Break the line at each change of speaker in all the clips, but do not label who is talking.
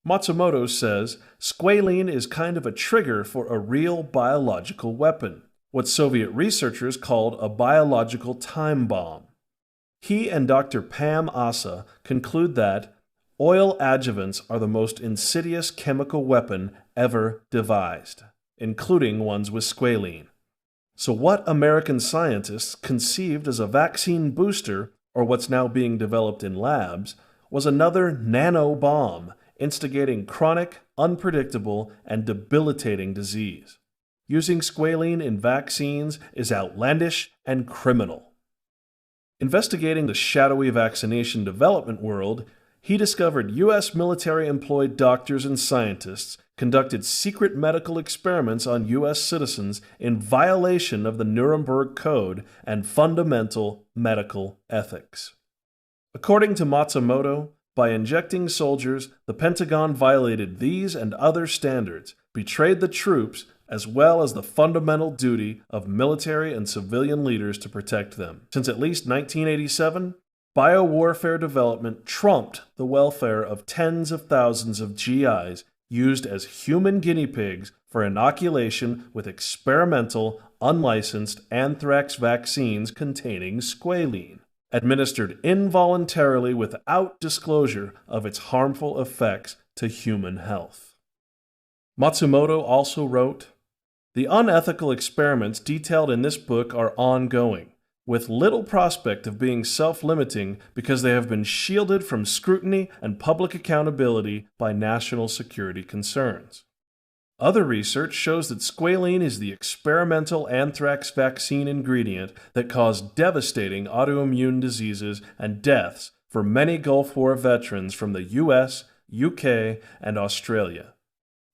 Matsumoto says squalene is kind of a trigger for a real biological weapon, what Soviet researchers called a biological time bomb. He and Dr. Pam Asa conclude that oil adjuvants are the most insidious chemical weapon ever devised, including ones with squalene. So what American scientists conceived as a vaccine booster, or what's now being developed in labs, was another nano bomb instigating chronic, unpredictable, and debilitating disease. Using squalene in vaccines is outlandish and criminal. Investigating the shadowy vaccination development world, he discovered U.S. military-employed doctors and scientists conducted secret medical experiments on U.S. citizens in violation of the Nuremberg Code and fundamental medical ethics. According to Matsumoto, by injecting soldiers, the Pentagon violated these and other standards, betrayed the troops, as well as the fundamental duty of military and civilian leaders to protect them. Since at least 1987, biowarfare development trumped the welfare of tens of thousands of GIs used as human guinea pigs for inoculation with experimental, unlicensed anthrax vaccines containing squalene, administered involuntarily without disclosure of its harmful effects to human health. Matsumoto also wrote, "The unethical experiments detailed in this book are ongoing, with little prospect of being self-limiting because they have been shielded from scrutiny and public accountability by national security concerns. Other research shows that squalene is the experimental anthrax vaccine ingredient that caused devastating autoimmune diseases and deaths for many Gulf War veterans from the US, UK, and Australia.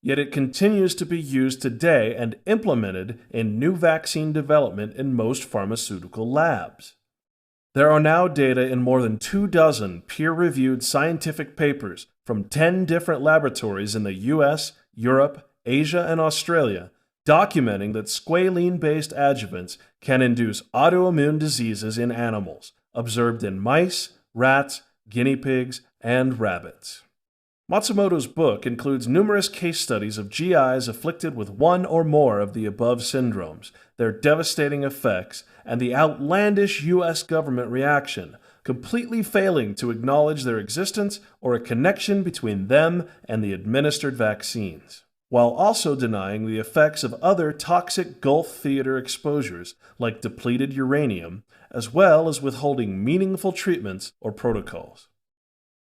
Yet it continues to be used today and implemented in new vaccine development in most pharmaceutical labs. There are now data in more than 24 peer-reviewed scientific papers from 10 different laboratories in the US, Europe, Asia, and Australia documenting that squalene-based adjuvants can induce autoimmune diseases in animals, observed in mice, rats, guinea pigs, and rabbits." Matsumoto's book includes numerous case studies of GIs afflicted with one or more of the above syndromes, their devastating effects, and the outlandish U.S. government reaction, completely failing to acknowledge their existence or a connection between them and the administered vaccines, while also denying the effects of other toxic Gulf theater exposures like depleted uranium, as well as withholding meaningful treatments or protocols.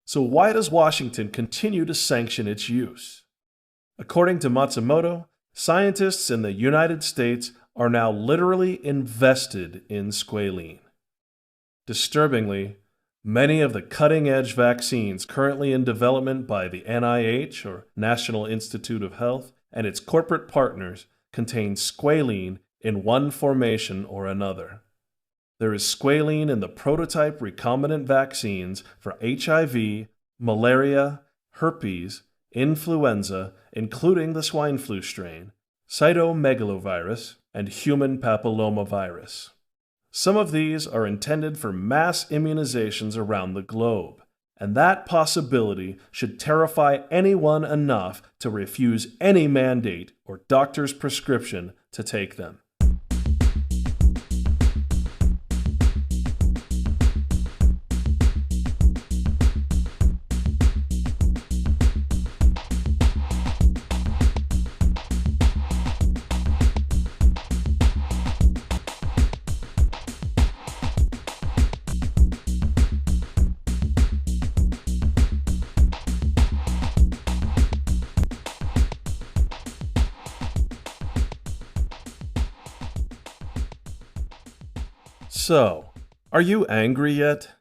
So why does Washington continue to sanction its use? According to Matsumoto, scientists in the United States are now literally invested in squalene. Disturbingly, many of the cutting-edge vaccines currently in development by the NIH, or National Institute of Health, and its corporate partners contain squalene in one formation or another. There is squalene in the prototype recombinant vaccines for HIV, malaria, herpes, influenza, including the swine flu strain, cytomegalovirus, and human papillomavirus. Some of these are intended for mass immunizations around the globe, and that possibility should terrify anyone enough to refuse any mandate or doctor's prescription to take them. So, are you angry yet?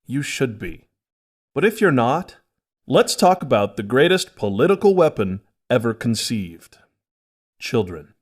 You should be. But if you're not, let's talk about the greatest political weapon ever conceived: children.